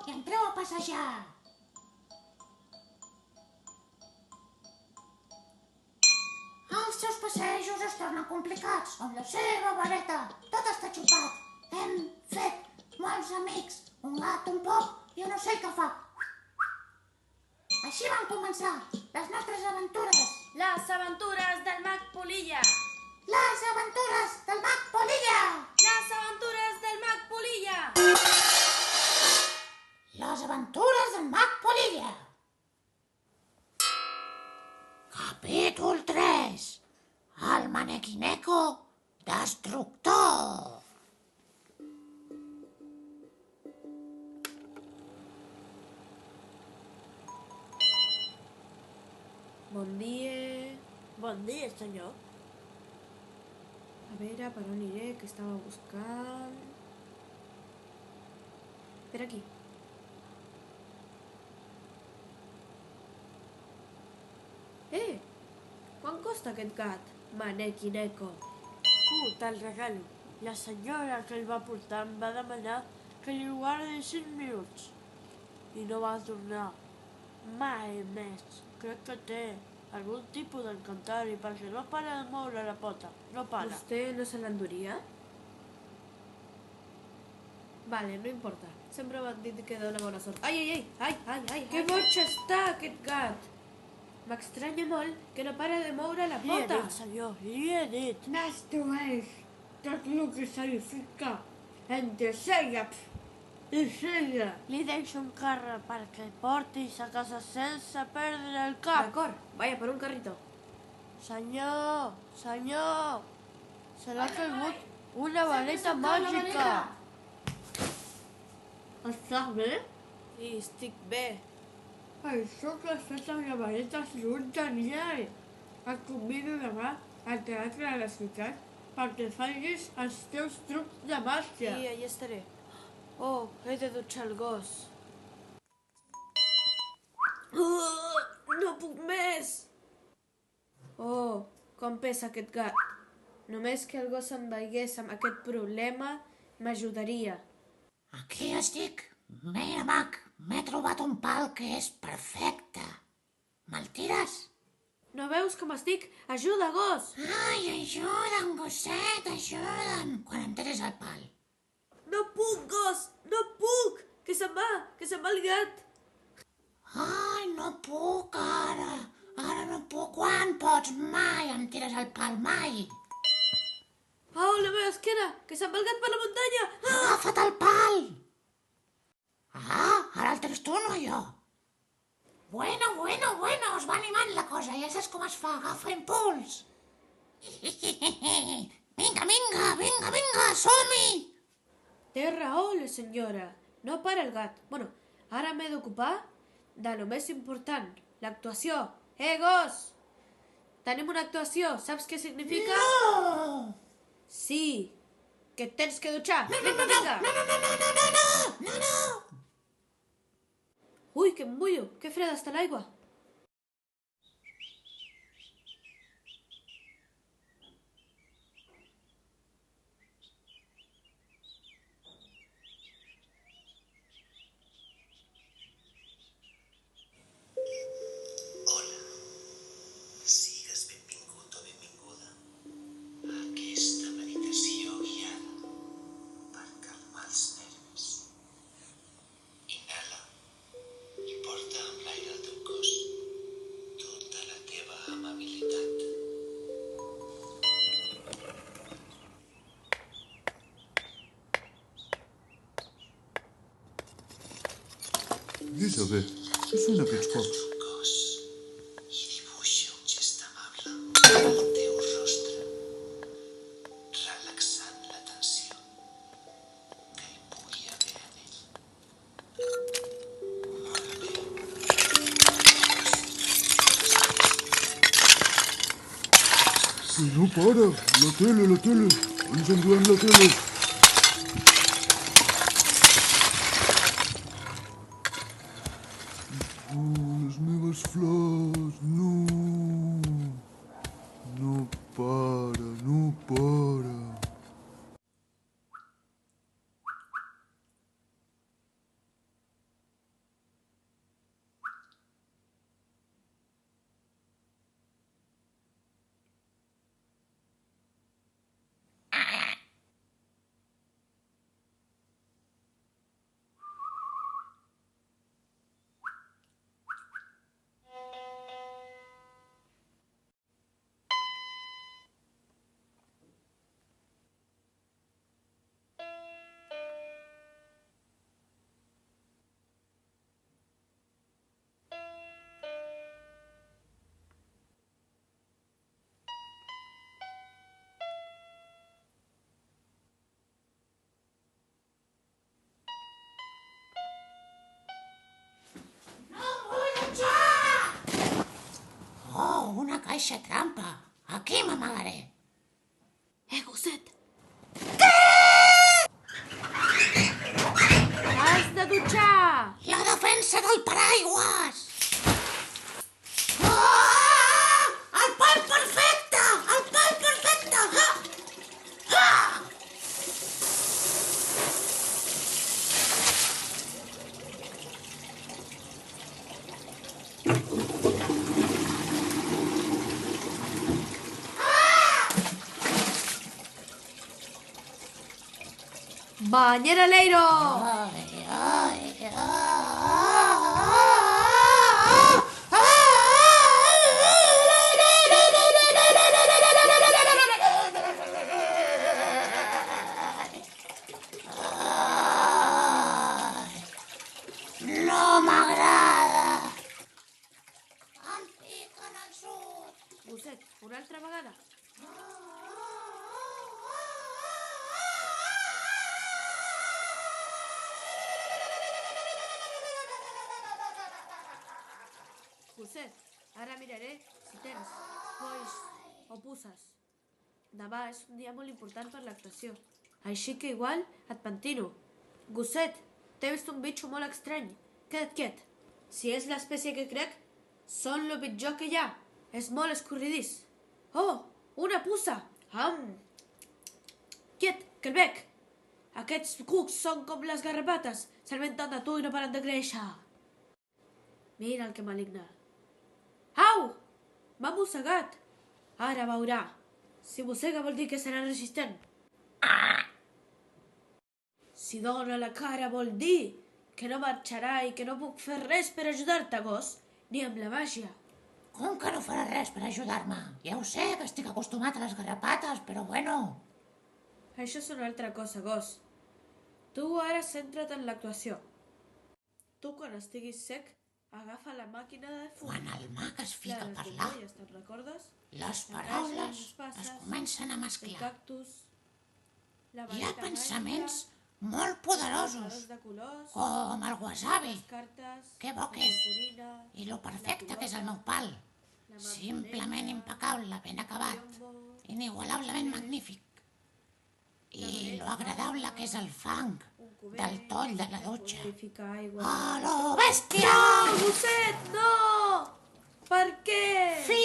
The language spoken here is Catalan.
i entreu a passejar. Els seus passejos es tornen complicats, amb la seva vareta. Tot està xupat. Hem fet molts amics, un gat, un pop i un ocell que fa. Així van començar les nostres aventures. Les aventures del mag Polilla. Les aventures del mag Polilla. Les aventures del mag Polilla. Les aventures del mag Polilla. Capítol 3. El manequineco destructor. Bon dia. Bon dia, senyor. A veure, per on aniré, que estava buscant... Per aquí. Quant costa aquest gat? Manequineco. Te'l regalo. La senyora que el va portar em va demanar que li guardi 5 minuts. I no va tornar mai més. Crec que té algun tipus d'encantari perquè no para de moure la pota. No para. ¿Vostè no se l'enduria? Vale, no importa. Sempre m'han dit que dona bona sort. Ai! Que boig està aquest gat! M'estranya molt que no para de moure la Li he pota. dit, senyor, li he dit. Esto es todo lo que significa entre ella y ella. Li deixo un carro perquè el portis a casa sense perdre el cap. D'acord, vaya per un carrito. Senyor, se l'ha caigut una vareta màgica. ¿Estás bien? I estic bé. Això que has fet amb la vareta ha sigut genial. Et convido demà al Teatre de la Ciutat perquè facis els teus trucs de màgia. Sí, allà estaré. Oh, he de dutxar el gos. No puc més! Oh, com pesa aquest gat. Només que el gos em veiés amb aquest problema m'ajudaria. Aquí estic. Mira, mag, m'he trobat un pal que és perfecte. Me'l tires? No veus com estic? Ajuda, gos! Ai, ajuda'm, gosset, ajuda'm. Quan em tires el pal. No puc, gos! No puc! Que se'n va el gat! Ai, no puc ara. Ara no puc. Quan pots? Mai em tires el pal, mai. Oh, la meva esquena! Que se'n va el gat per la muntanya! Agafa't el pal. Ara el tens tu, no jo. Bueno, us va animant la cosa, ja saps com es fa, agafa impuls. Vinga, som-hi! Té raó, la senyora. No para el gat. Bueno, ara m'he d'ocupar de lo més important, l'actuació. Gos! Tenim una actuació, saps què significa? No! Sí, que et tens que dutxar. No! Ui, que em mullo, que freda està l'aigua. Hola, sigues benvingut o benvinguda a aquesta meditació guiada per calmar els nervis. Inhala i porta amb l'aire al teu cos tota la teva amabilitat. Vés a ver, què són aquests cops? Un cos i dibuixa un gest amable al teu rostre, relaxant la tensió que hi pugui haver en ell. Molt bé. Que no para! La tele! Ens enduem la tele! Les meves flors, no! No para! faixa trampa. Aquí m'amagaré. Gosset! Has de dutxar! La defensa del paraigües! Ah! El pal perfecte! El pal perfecte! Ah! Ah! ¡Bañera Leiro! Ai, ai, no m'agrada. Em piquen els ulls. Gosset, una altra vegada. Gosset, ara miraré si tens polls o puces. Demà és un dia molt important per l'actuació, així que igual et pentino. Gosset, t'he vist un bitxo molt estrany. Queda't quiet. Si és l'espècie que crec, són lo pitjor que hi ha. És molt escorridís. Oh, una puça! Quiet, que el bec! Aquests cucs són com les garrapates. S'alimenten de tu i no paren de créixer. Mira el que maligna. Au! M'ha mossegat. Ara veurà. Si mossega vol dir que serà resistent. Si dona la cara vol dir que no marxarà i que no puc fer res per ajudar-te, gos, ni amb la màgia. Com que no farà res per ajudar-me? Ja ho sé, que estic acostumat a les garrapates, però bueno. Això és una altra cosa, gos. Tu ara centra't en l'actuació. Tu, quan estiguis sec, agafa la màquina de fum. Quan el mag es La fica de a les parlar, bombolles, te'n recordes? les La paraules caixa, les passes, es comencen a El mesclar. cactus, la Hi ha vareta pensaments màgica, molt els poderosos, de colors, com el wasabi, les cartes, que bo que la és, purpurina, i lo perfecte que és el meu pal. la Simplement marioneta, impecable, ben acabat, biombo, inigualablement magnífic. I lo agradable que és el fang un cubell, del toll de la dutxa. purificar aigua. A lo bèstia! Gosset, no! Per què? Fi!